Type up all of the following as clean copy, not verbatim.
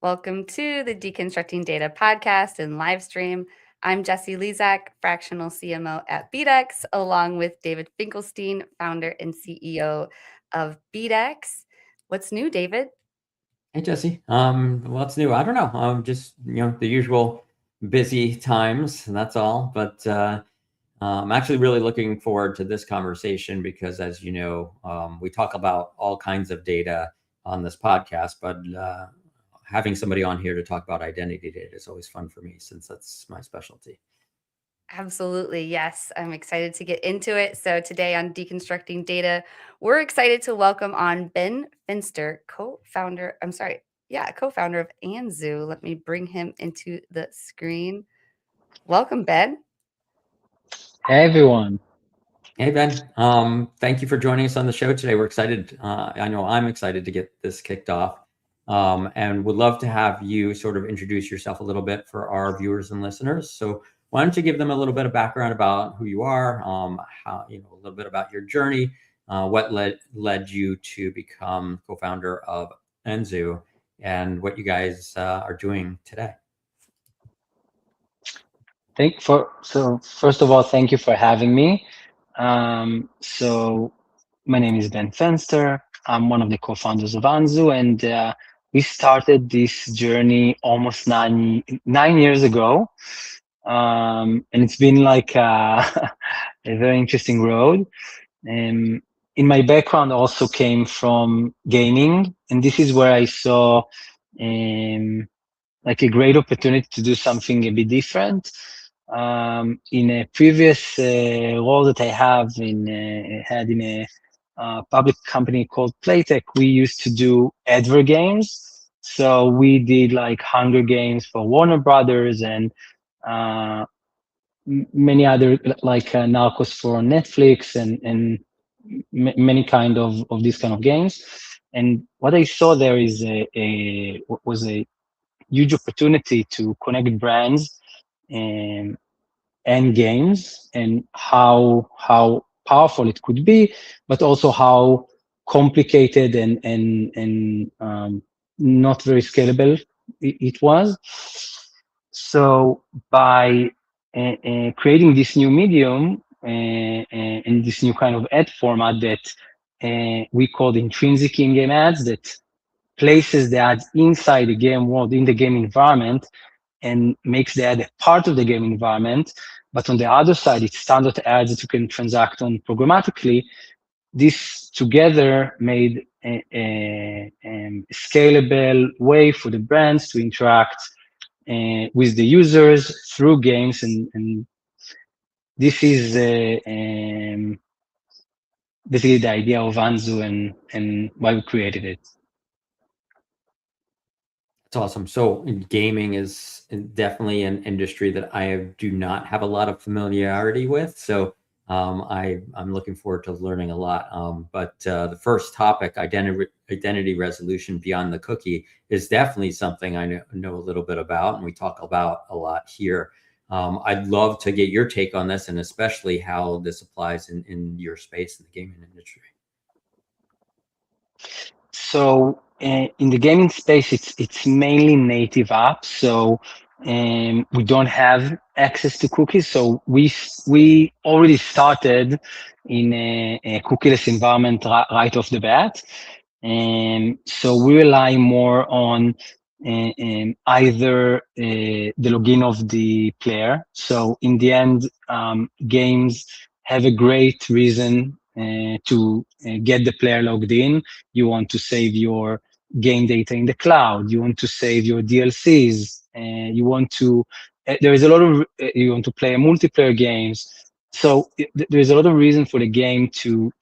Welcome to the Deconstructing Data podcast and live stream. I'm Jessie Lizak, fractional CMO at BDEX, along with David Finkelstein, founder and CEO of BDEX. What's new, David? Hey, Jesse. What's new? I don't know. Just, the usual busy times, and that's all. But I'm actually really looking forward to this conversation because, as you know, we talk about all kinds of data on this podcast, but having somebody on here to talk about identity data is always fun for me since that's my specialty. Absolutely. Yes. I'm excited to get into it. So today on Deconstructing Data, we're excited to welcome on Ben Fenster, co-founder of Anzu. Let me bring him into the screen. Welcome, Ben. Hey everyone. Hey, Ben. Thank you for joining us on the show today. We're excited. I know I'm excited to get this kicked off, and would love to have you sort of introduce yourself a little bit for our viewers and listeners. So why don't you give them a little bit of background about who you are, how, a little bit about your journey, what led you to become co-founder of Anzu, and what you guys are doing today. So first of all, thank you for having me. So my name is Ben Fenster. I'm one of the co-founders of Anzu, and we started this journey almost nine years ago. And it's been like a very interesting road. In my background also came from gaming, and this is where I saw like a great opportunity to do something a bit different. In a previous role that I had in a public company called Playtech, we used to do advert games. So we did like Hunger Games for Warner Brothers and many other like Narcos for Netflix and many kind of these kind of games. And what I saw there is was a huge opportunity to connect brands and games, and how powerful it could be, but also how complicated and not very scalable it was. So by creating this new medium and this new kind of ad format that we called intrinsic in-game ads, that places the ads inside the game world, in the game environment, and makes the ad a part of the game environment. But on the other side, it's standard ads that you can transact on programmatically. This together made a scalable way for the brands to interact with the users through games. And this is basically the idea of Anzu and why we created it. That's awesome. So gaming is definitely an industry that do not have a lot of familiarity with. So I'm looking forward to learning a lot. But the first topic, identity resolution beyond the cookie, is definitely something I know a little bit about, and we talk about a lot here. I'd love to get your take on this, and especially how this applies in your space in the gaming industry. So in the gaming space, it's mainly native apps. So we don't have access to cookies. So we already started in a cookieless environment right off the bat. And so we rely more on either the login of the player. So in the end, games have a great reason to get the player logged in. You want to save your game data in the cloud. You want to save your DLCs. You want to. There is a lot of. You want to play multiplayer games. So there is a lot of reason for the game to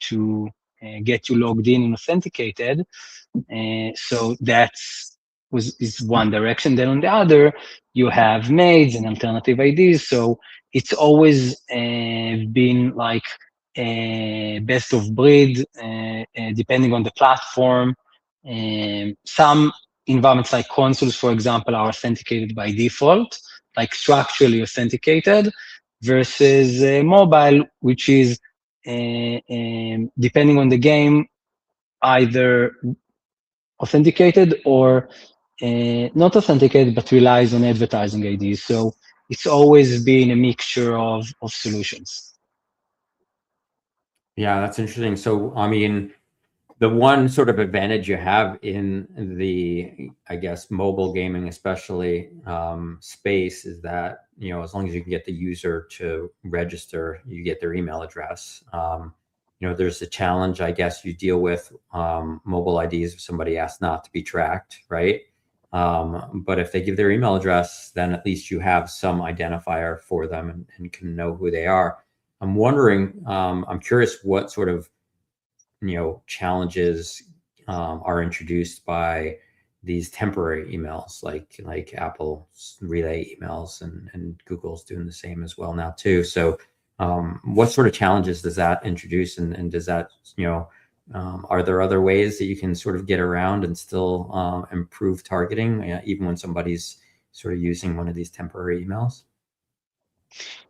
get you logged in and authenticated. So is one direction. Then on the other, you have maids and alternative IDs. So it's always been like best of breed, depending on the platform. Some environments like consoles, for example, are authenticated by default, like structurally authenticated, versus mobile, which is depending on the game, either authenticated or not authenticated, but relies on advertising IDs. So it's always been a mixture of solutions. Yeah, that's interesting. So, I mean, the one sort of advantage you have in the, I guess, mobile gaming, especially space, is that, as long as you can get the user to register, you get their email address. There's a challenge, I guess, you deal with mobile IDs if somebody asks not to be tracked, right? But if they give their email address, then at least you have some identifier for them and can know who they are. I'm wondering, I'm curious what sort of challenges are introduced by these temporary emails, like Apple's relay emails, and Google's doing the same as well now too. So what sort of challenges does that introduce, and does that, are there other ways that you can sort of get around and still improve targeting, even when somebody's sort of using one of these temporary emails?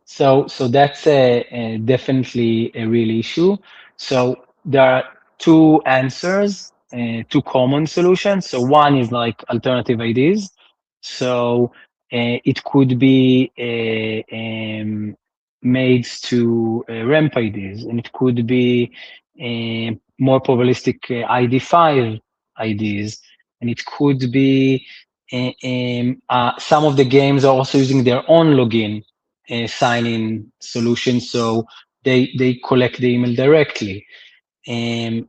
So that's definitely a real issue. So there are two answers, two common solutions. So one is like alternative IDs. So it could be made to ramp IDs, and it could be more probabilistic ID5 IDs, and it could be some of the games are also using their own login sign-in solution, so they collect the email directly, and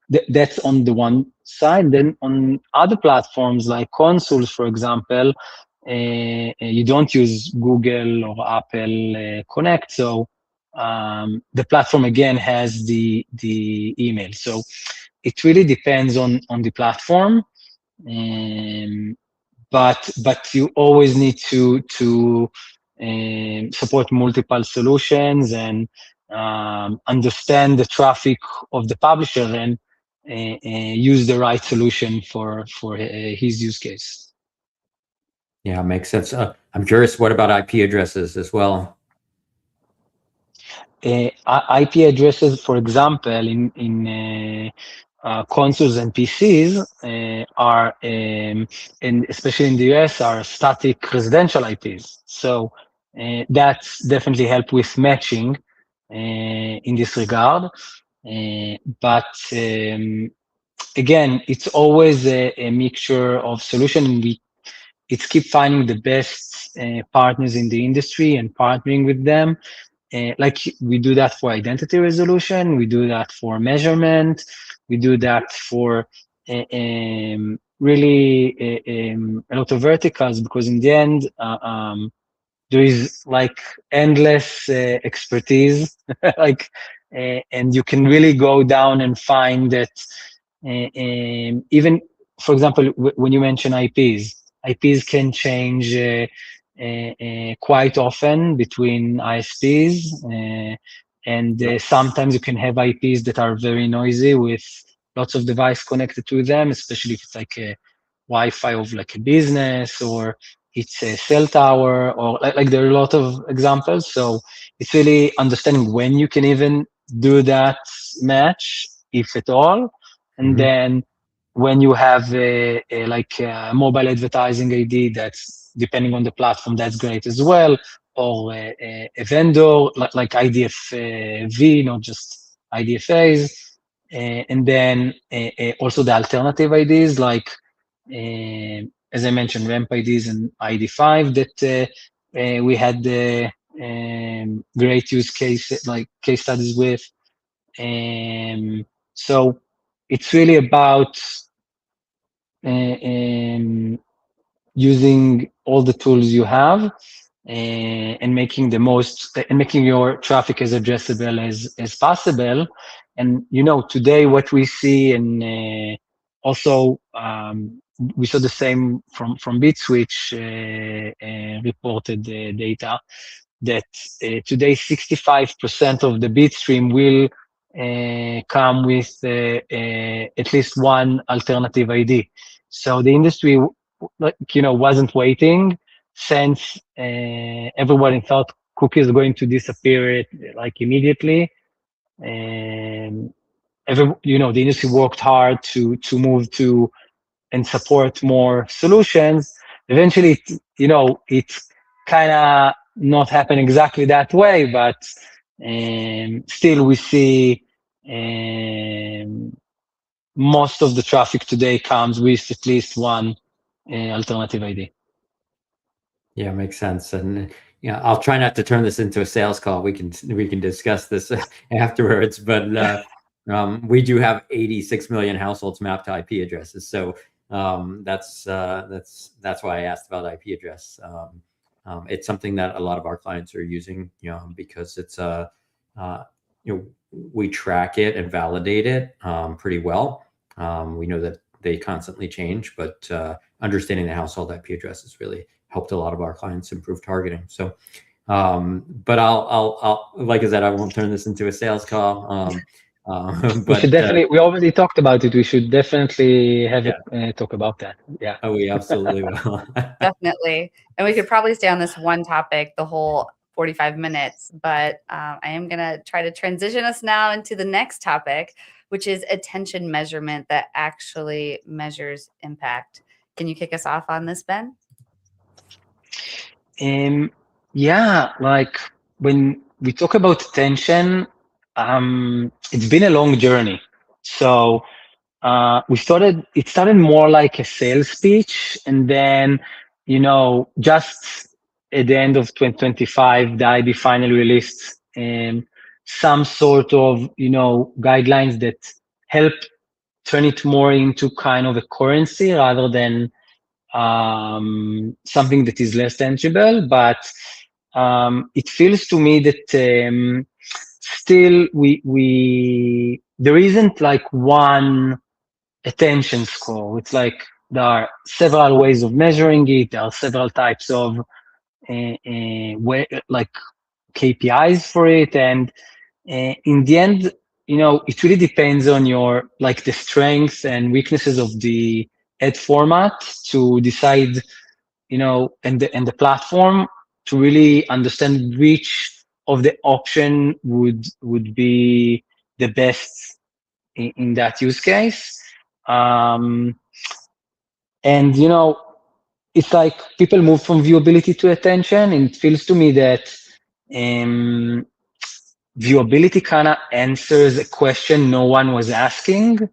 that's on the one side. Then on other platforms like consoles, for example, you don't use Google or Apple Connect, so the platform again has the email. So it really depends on the platform. But you always need to support multiple solutions and understand the traffic of the publisher and use the right solution for his use case. Yeah, makes sense. I'm curious, what about IP addresses as well? IP addresses, for example, in consoles and PCs are, and especially in the US, are static residential IPs. So that's definitely help with matching in this regard. But again, it's always a mixture of solution, and it's keep finding the best partners in the industry and partnering with them. Like we do that for identity resolution, we do that for measurement, we do that for really a lot of verticals, because in the end, there is like endless expertise, like, and you can really go down and find that even, for example, when you mention IPs can change quite often between ISPs, and sometimes you can have IPs that are very noisy with lots of devices connected to them, especially if it's like a Wi-Fi of like a business, or it's a cell tower, or like there are a lot of examples. So it's really understanding when you can even do that match, if at all. And then when you have like a mobile advertising ID, that's depending on the platform, that's great as well. Or a vendor like IDF-V, not just IDFAs. And then also the alternative IDs, like as I mentioned, ramp IDs and ID5 that we had great use case, like case studies with. So it's really about using all the tools you have and making the most, and making your traffic as addressable as possible. And today what we see, and also we saw the same from BitSwitch reported data, that today 65% of the bit stream will come with at least one alternative ID. So the industry, wasn't waiting, since everybody thought cookies are going to disappear like immediately. the industry worked hard to move to and support more solutions. Eventually, it's kind of not happen exactly that way, but still we see most of the traffic today comes with at least one alternative ID. Yeah, makes sense. And I'll try not to turn this into a sales call. We can discuss this afterwards. But we do have 86 million households mapped to IP addresses. So that's why I asked about IP address. It's something that a lot of our clients are using, because it's we track it and validate it pretty well. We know that they constantly change, but understanding the household IP address has really helped a lot of our clients improve targeting. So, but I'll like I said, I won't turn this into a sales call. We should definitely. We already talked about it. We should definitely have a talk about that. Yeah. Oh, we absolutely will. Definitely. And we could probably stay on this one topic the whole 45 minutes, but I am going to try to transition us now into the next topic, which is attention measurement that actually measures impact. Can you kick us off on this, Ben? Yeah, like when we talk about attention, it's been a long journey. So it started more like a sales pitch, and then, just at the end of 2025, the IB finally released some sort of, guidelines that help turn it more into kind of a currency rather than something that is less tangible. But it feels to me that still there isn't like one attention score. It's like there are several ways of measuring it. There are several types of like KPIs for it, and in the end, it really depends on your like the strengths and weaknesses of the ad format to decide, and the platform to really understand which of the option would be the best in that use case. And it's like people move from viewability to attention, and it feels to me that viewability kind of answers a question no one was asking,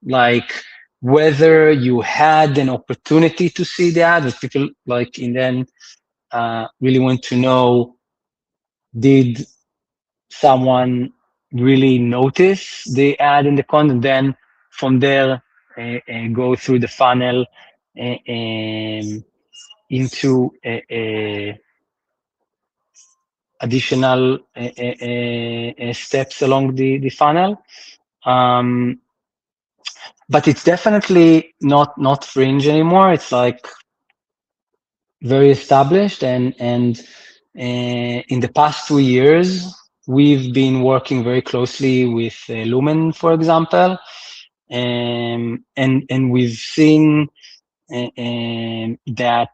like whether you had an opportunity to see the ad, but people like in the end really want to know, did someone really notice the ad in the content? Then from there go through the funnel into additional steps along the funnel. But it's definitely not fringe anymore. It's like very established, and in the past 2 years, we've been working very closely with Lumen, for example, and we've seen that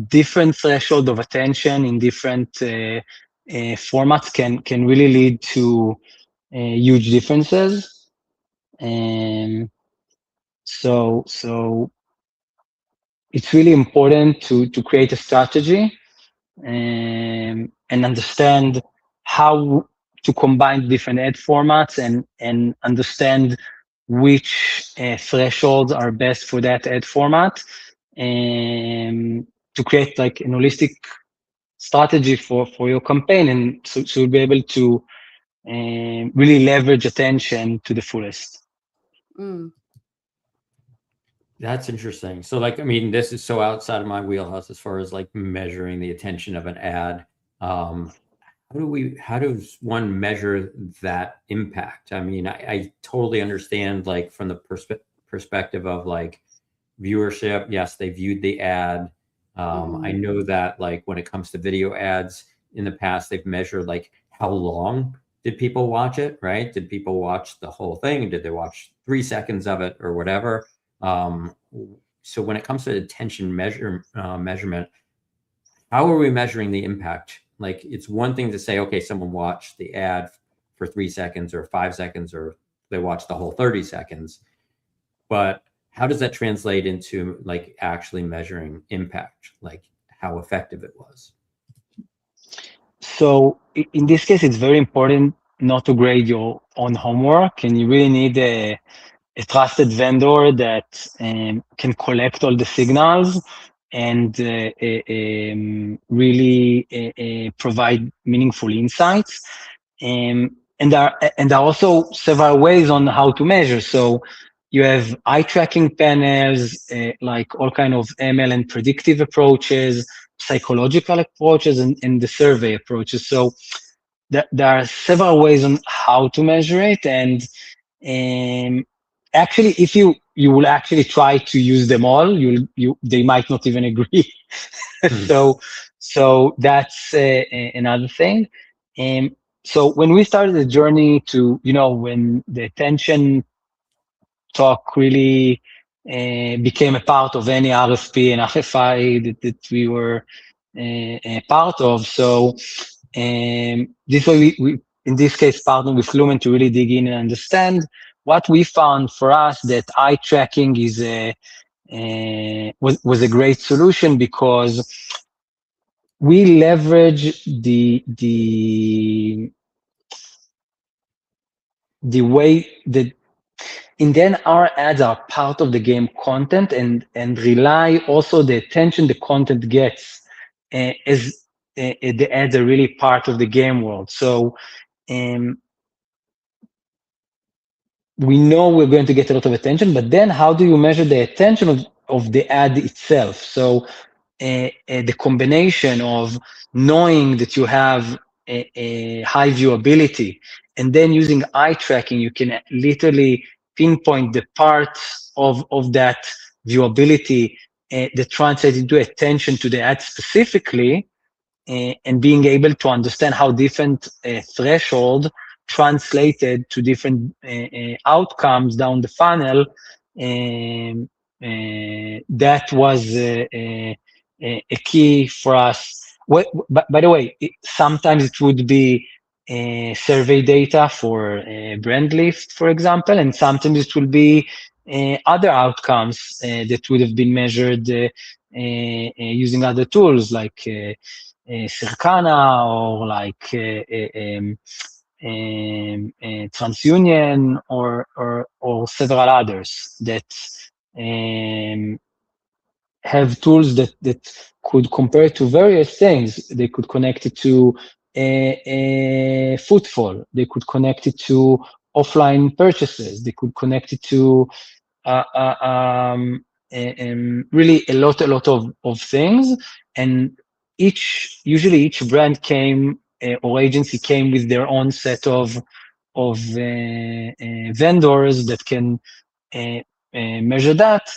different threshold of attention in different formats can really lead to huge differences. So it's really important to create a strategy and understand how to combine different ad formats and understand which thresholds are best for that ad format, and to create like an holistic strategy for your campaign, and so you'll be able to really leverage attention to the fullest. That's interesting. So like, I mean, this is so outside of my wheelhouse as far as like measuring the attention of an ad. How does one measure that impact? I mean, I totally understand like from the perspective of like viewership. Yes, they viewed the ad. I know that like when it comes to video ads in the past, they've measured like how long did people watch it, right? Did people watch the whole thing? Did they watch 3 seconds of it or whatever? So when it comes to attention measurement, how are we measuring the impact? Like it's one thing to say, okay, someone watched the ad for 3 seconds or 5 seconds, or they watch the whole 30 seconds. But how does that translate into like actually measuring impact, like how effective it was? So in this case, it's very important not to grade your own homework, and you really need a trusted vendor that can collect all the signals and really provide meaningful insights. And there are also several ways on how to measure. So you have eye tracking panels, like all kind of ML and predictive approaches, psychological approaches, and the survey approaches. So there are several ways on how to measure it. And actually, if you will actually try to use them all, they might not even agree. So that's another thing. So when we started the journey to, when the attention talk really became a part of any RFP and RFI that we were a part of. So this way we in this case partner with Lumen to really dig in and understand. What we found for us that eye tracking is was a great solution, because we leverage the way that in then our ads are part of the game content, and rely also the attention the content gets as the ads are really part of the game world. So we know we're going to get a lot of attention, but then how do you measure the attention of the ad itself? So the combination of knowing that you have a high viewability, and then using eye tracking, you can literally pinpoint the parts of that viewability that translates into attention to the ad specifically, and being able to understand how different threshold translated to different outcomes down the funnel. That was a key for us. By the way, sometimes it would be survey data for brand lift, for example, and sometimes it will be other outcomes that would have been measured using other tools like Circana, or like TransUnion, or several others that have tools that could compare to various things. They could connect it to footfall. They could connect it to offline purchases. They could connect it to really a lot of things. And usually each brand came or agency came with their own set of vendors that can measure that.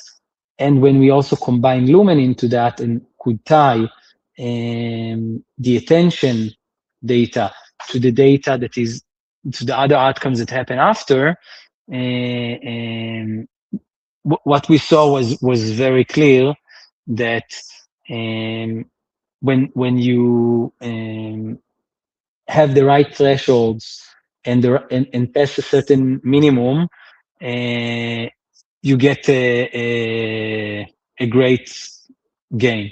And when we also combine Lumen into that and could tie the attention data to the data that is to the other outcomes that happen after, what we saw was very clear that when you have the right thresholds and pass a certain minimum, you get a great gain.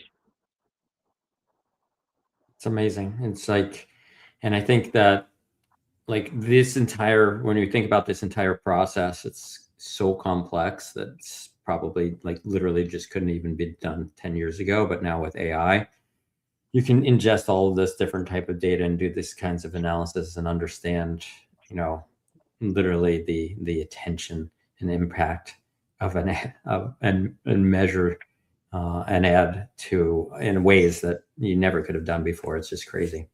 It's amazing. It's like, and I think that like this entire, when you think about this entire process, it's so complex that it's probably like literally just couldn't even be done 10 years ago. But now with AI, you can ingest all of this different type of data and do these kinds of analysis and understand, literally the attention and impact of an ad, and measure an ad in ways that you never could have done before. It's just crazy.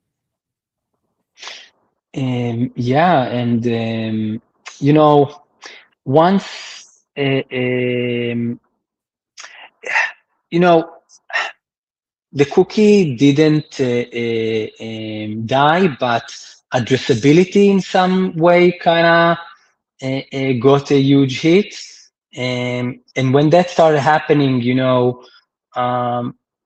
Yeah, and once the cookie didn't die, but addressability in some way kind of got a huge hit. And when that started happening,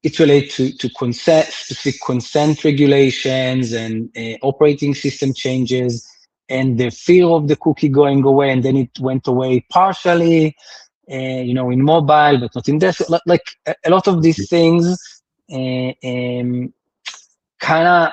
it's related to specific consent regulations and operating system changes. and the fear of the cookie going away, and then it went away partially, in mobile, but not in desktop. Like a lot of these things kind of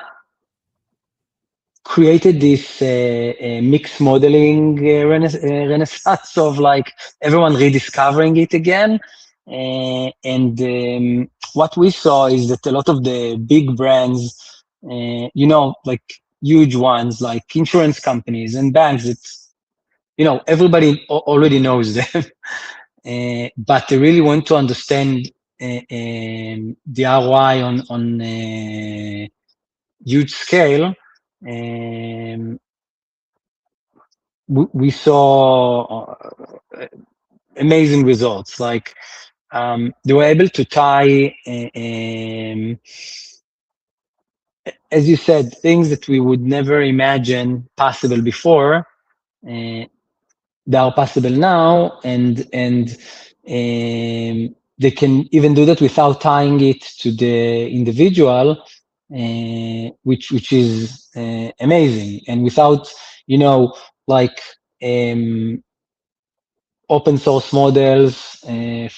created this mixed modeling renaissance of like everyone rediscovering it again. And what we saw is that a lot of the big brands, like huge ones like insurance companies and banks, it's, everybody already knows them. But they really want to understand the ROI on huge scale. We saw amazing results. Like they were able to tie, as you said, things that we would never imagine possible before. They are possible now, and they can even do that without tying it to the individual, which is amazing, and without like open source models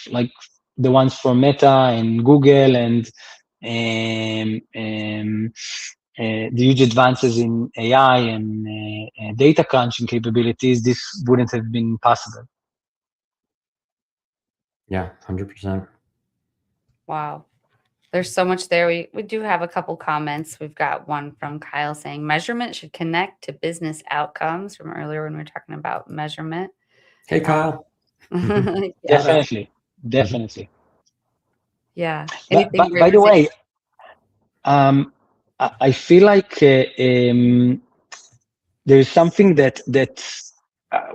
like the ones from Meta and Google and the huge advances in AI and data crunching capabilities. This wouldn't have been possible. Yeah, 100%. Wow. There's so much there. We do have a couple comments. We've got one from Kyle saying measurement should connect to business outcomes from earlier when we were talking about measurement. Hey, Kyle. Yeah. Definitely. Yeah. By the way, I feel like there is something that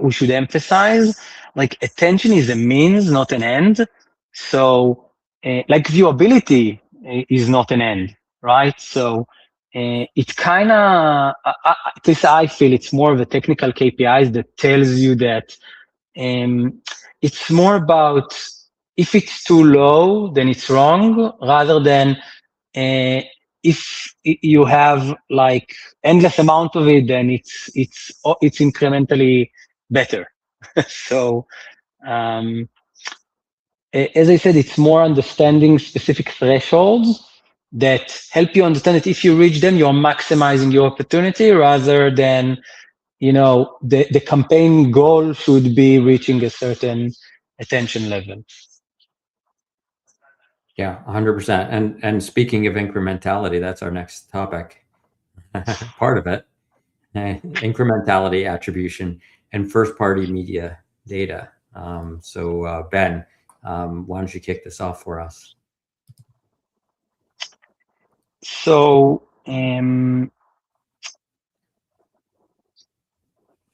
we should emphasize. Like attention is a means, not an end. So, like viewability is not an end, right? So, it's kind of, at least I feel it's more of a technical KPIs that tells you that it's more about if it's too low, then it's wrong, rather than if you have like endless amount of it, then it's incrementally better. So as I said, it's more understanding specific thresholds that help you understand that if you reach them, you're maximizing your opportunity, rather than the campaign goal should be reaching a certain attention level. Yeah, 100%. And speaking of incrementality, that's our next topic. Part of it, incrementality, attribution, and first-party media data. So Ben, why don't you kick this off for us? So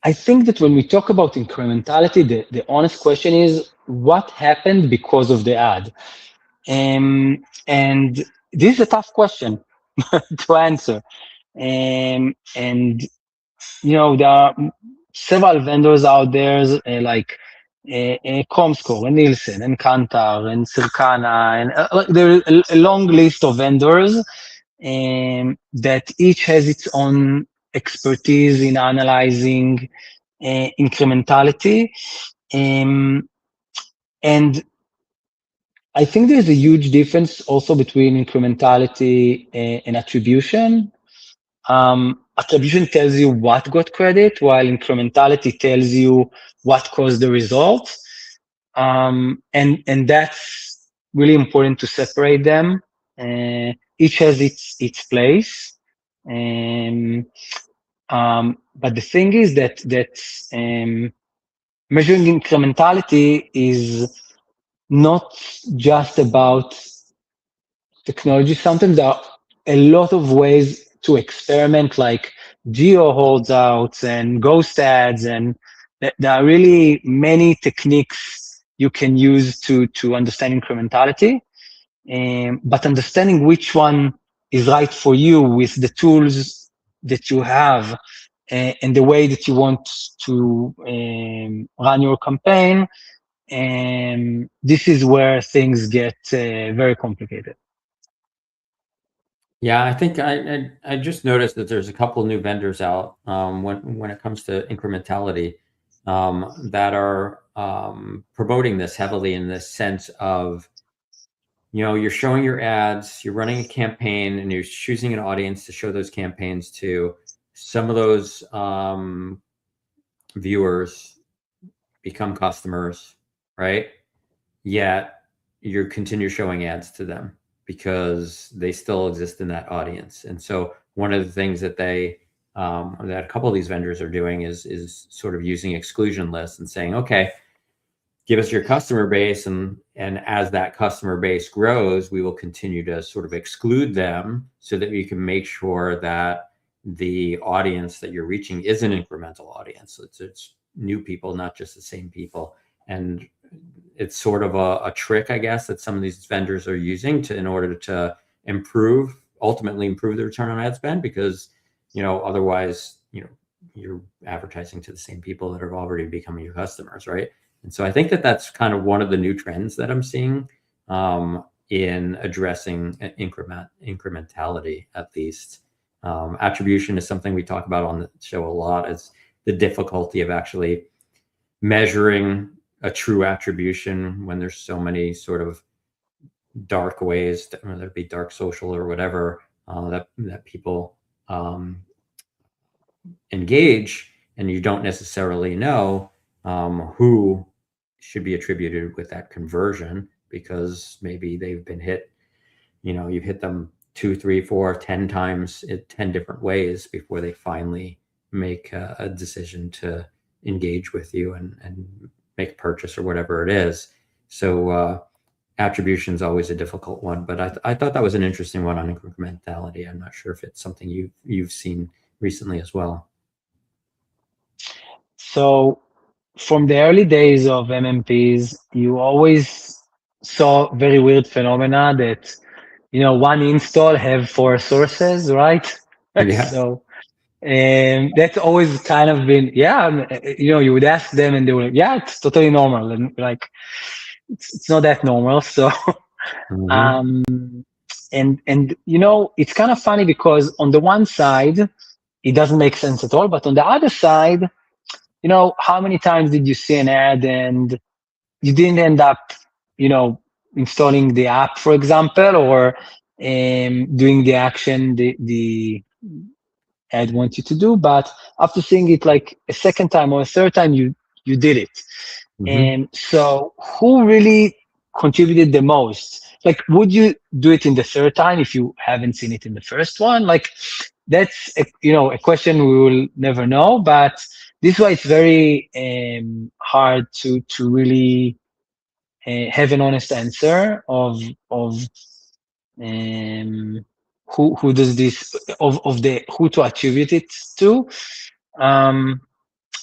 I think that when we talk about incrementality, the honest question is what happened because of the ad? And this is a tough question to answer. And there are several vendors out there like Comscore and Nielsen and Kantar and Circana, and there is a long list of vendors that each has its own expertise in analyzing incrementality. And I think there's a huge difference also between incrementality and attribution. Attribution tells you what got credit, while incrementality tells you what caused the result. And that's really important to separate them. Each has its place. But the thing is that measuring incrementality is not just about technology. Sometimes there are a lot of ways to experiment, like geo holdouts and ghost ads, and there are really many techniques you can use to understand incrementality. But understanding which one is right for you with the tools that you have and the way that you want to run your campaign, this is where things get very complicated. Yeah, I think I just noticed that there's a couple new vendors out when it comes to incrementality that are promoting this heavily in this sense of, you're showing your ads, you're running a campaign, and you're choosing an audience to show those campaigns to. Some of those viewers become customers, right? Yet you continue showing ads to them because they still exist in that audience. And so one of the things that that a couple of these vendors are doing is sort of using exclusion lists and saying, okay, give us your customer base, and as that customer base grows, we will continue to sort of exclude them so that we can make sure that the audience that you're reaching is an incremental audience. It's new people, not just the same people. And it's sort of a trick, I guess, that some of these vendors are using in order to ultimately improve the return on ad spend, because otherwise you're advertising to the same people that are already becoming your customers, right? And so I think that that's kind of one of the new trends that I'm seeing in addressing incrementality, at least. Attribution is something we talk about on the show a lot. It's the difficulty of actually measuring a true attribution when there's so many sort of dark ways, whether it be dark social or whatever, that people engage, and you don't necessarily know who should be attributed with that conversion, because maybe they've been hit, you've hit them 2, 3, 4, 10 times in 10 different ways before they finally make a decision to engage with you and make a purchase or whatever it is. So attribution is always a difficult one, but I thought that was an interesting one on incrementality. I'm not sure if it's something you've seen recently as well. So from the early days of MMPs, you always saw very weird phenomena that, one install have 4 sources, right? Yeah. So that's always kind of been, you would ask them and they were like, yeah, it's totally normal. And like, it's not that normal. So, Mm-hmm. and it's kind of funny because on the one side, it doesn't make sense at all. But on the other side, how many times did you see an ad and you didn't end up, installing the app, for example, or doing the action the ad wants you to do, but after seeing it like a second time or a third time, you did it. Mm-hmm. And so who really contributed the most? Like, would you do it in the third time if you haven't seen it in the first one? Like, that's a question we will never know, but this is why it's very hard to really have an honest answer of um, who does this, of the who to attribute it to.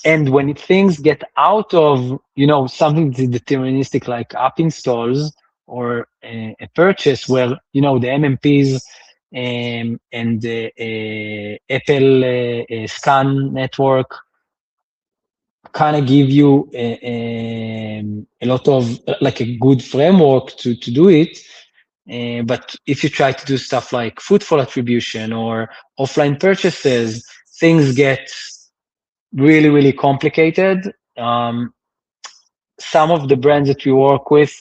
And when things get out of something deterministic like app installs or a purchase, where the MMPs and the Apple scan network kind of give you a lot of like a good framework to do it. But if you try to do stuff like footfall attribution or offline purchases, things get really, really complicated. Some of the brands that we work with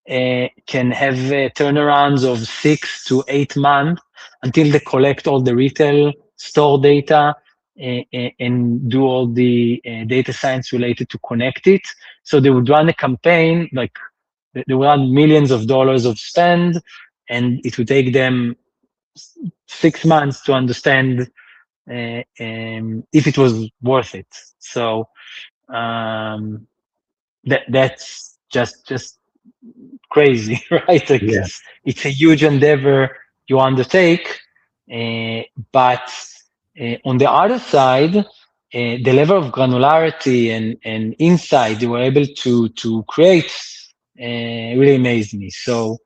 can have turnarounds of 6 to 8 months until they collect all the retail store data and do all the data science related to connect it. So they would run a campaign, like they would run millions of dollars of spend, and it would take them 6 months to understand if it was worth it. So that's just crazy, right? Like Yeah. it's a huge endeavor you undertake, but on the other side, the level of granularity and insight they were able to create really amazed me. So,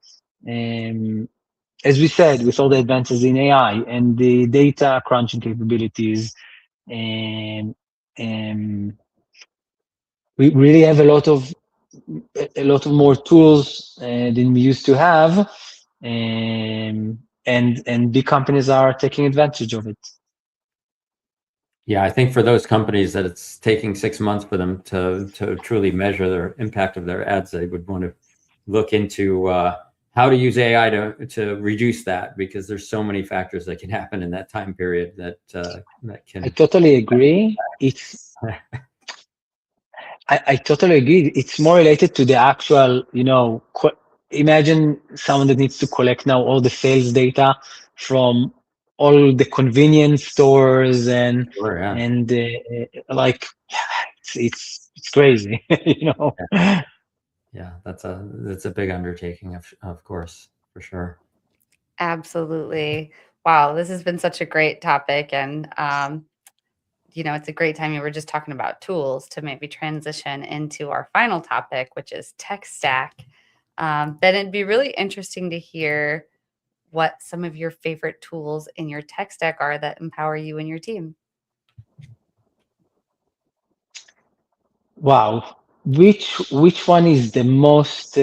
as we said, with all the advances in AI and the data crunching capabilities, um, um, we really have a lot of more tools than we used to have. and big companies are taking advantage of it. Yeah, I think for those companies that it's taking 6 months for them to truly measure their impact of their ads, they would want to look into how to use AI to reduce that, because there's so many factors that can happen in that time period that can. I totally agree. I totally agree. It's more related to the actual, imagine someone that needs to collect now all the sales data from all the convenience stores and Sure, yeah. and like it's crazy, Yeah, that's a big undertaking, of course, for sure. Absolutely. Wow, this has been such a great topic, and it's a great time. You were just talking about tools to maybe transition into our final topic, which is tech stack. Ben, it'd be really interesting to hear what some of your favorite tools in your tech stack are that empower you and your team. Wow. Which one is the most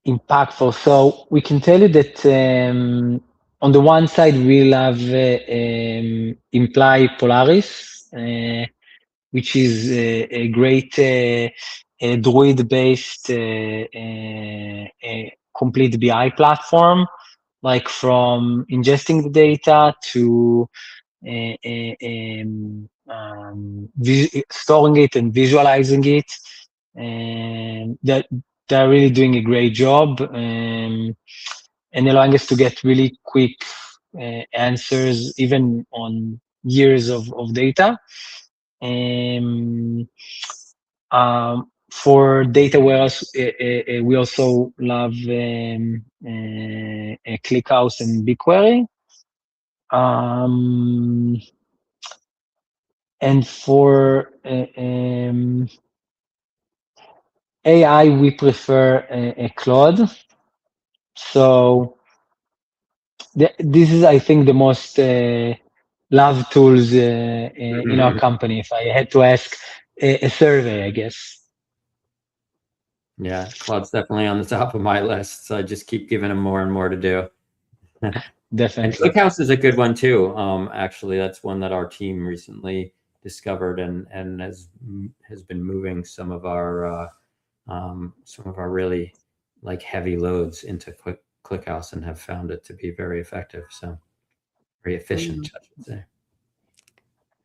impactful? So we can tell you that on the one side we love Imply Polaris, which is a great Druid-based complete BI platform, like from ingesting the data to storing it and visualizing it. And they're really doing a great job and allowing us to get really quick answers, even on years of data. For data warehouse, we also love ClickHouse and BigQuery. And for AI, we prefer Claude. So this is, I think, the most loved tools in our company. If I had to ask a survey, I guess. Yeah, Claude's definitely on the top of my list, so I just keep giving him more and more to do. And Definitely. ClickHouse is a good one too. Actually, that's one that our team recently discovered and has been moving some of our really like heavy loads into ClickHouse and have found it to be very effective. So very efficient, I should say.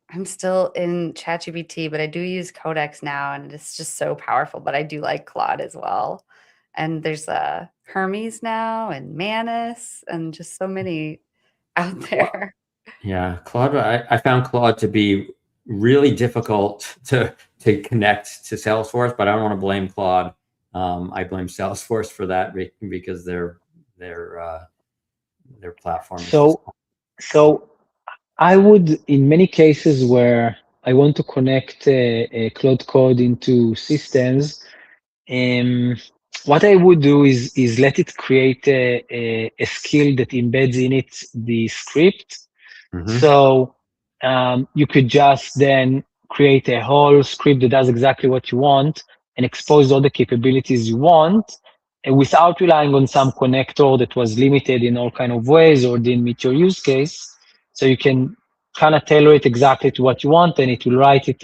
I'm still in ChatGPT, but I do use Codex now, and it's just so powerful. But I do like Claude as well. And there's Hermes now, and Manus, and just so many out there. Yeah, Claude. I found Claude to be really difficult to connect to Salesforce, but I don't want to blame Claude. I blame Salesforce for that because their platform is just. So I would, in many cases where I want to connect a Cloud Code into systems, what I would do is let it create a skill that embeds in it the script. So you could just then create a whole script that does exactly what you want and expose all the capabilities you want, and without relying on some connector that was limited in all kind of ways or didn't meet your use case. So you can kind of tailor it exactly to what you want, and it will write it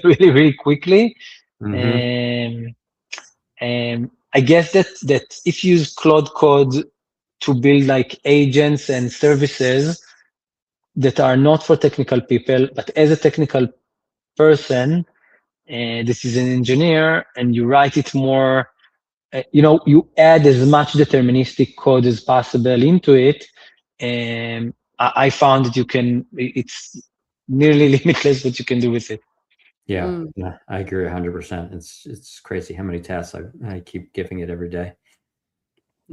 really, really quickly. I guess that if you use Claude Code to build like agents and services that are not for technical people, but as a technical person, this is an engineer, and you write it more, you add as much deterministic code as possible into it. And I found that it's nearly limitless what you can do with it. Yeah, I agree 100%. It's crazy how many tasks I keep giving it every day.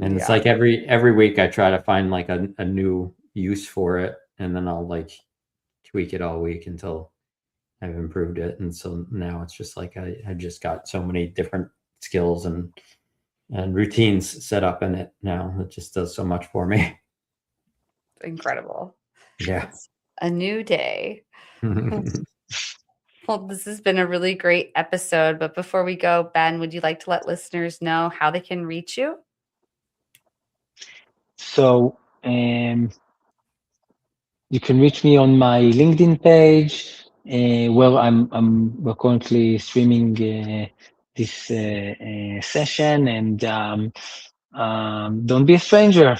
And it's like every week I try to find like a new use for it, and then I'll like tweak it all week until I've improved it. And so now it's just like I just got so many different skills and routines set up in it now. It just does so much for me. Incredible. Yeah. It's a new day. Well, this has been a really great episode. But before we go, Ben, would you like to let listeners know how they can reach you? So you can reach me on my LinkedIn page, where we're currently streaming this session, and don't be a stranger.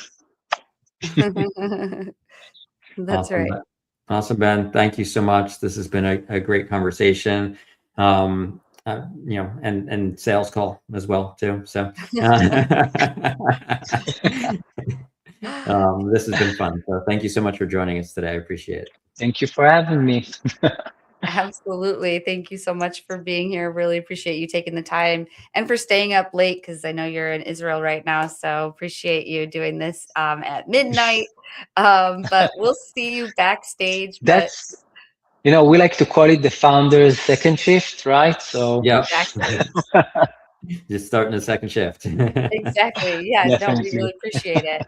That's Awesome. right. Awesome, Ben. Thank you so much. This has been a great conversation. And sales call as well too. So this has been fun. So thank you so much for joining us today. I appreciate it. Thank you for having me. Absolutely. Thank you so much for being here. Really appreciate you taking the time and for staying up late, because I know you're in Israel right now. So appreciate you doing this at midnight. But we'll see you backstage. But That's, we like to call it the founder's second shift, right? So Yeah. exactly. Just starting a second shift. Exactly. Yeah. No, we definitely. really appreciate it.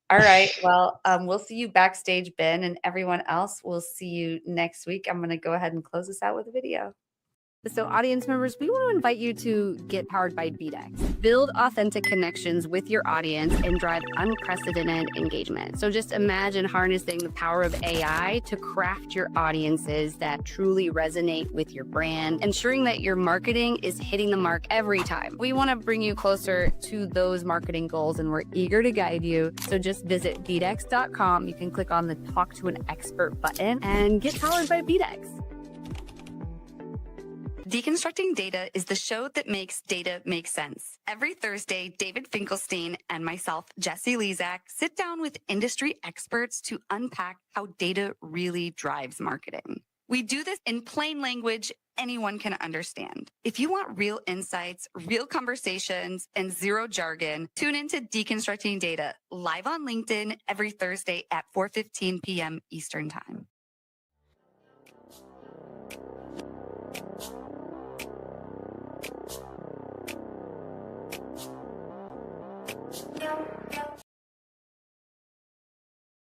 All right. Well, we'll see you backstage, Ben, and everyone else. We'll see you next week. I'm going to go ahead and close this out with a video. So audience members, we want to invite you to get powered by BDEX. Build authentic connections with your audience and drive unprecedented engagement. So just imagine harnessing the power of AI to craft your audiences that truly resonate with your brand, ensuring that your marketing is hitting the mark every time. We want to bring you closer to those marketing goals, and we're eager to guide you. So just visit bdex.com. You can click on the Talk to an Expert button and get powered by BDEX. Deconstructing Data is the show that makes data make sense. Every Thursday, David Finkelstein and myself, Jessie Lizak, sit down with industry experts to unpack how data really drives marketing. We do this in plain language anyone can understand. If you want real insights, real conversations, and zero jargon, tune into Deconstructing Data live on LinkedIn every Thursday at 4:15 p.m. Eastern Time. Yo, yo.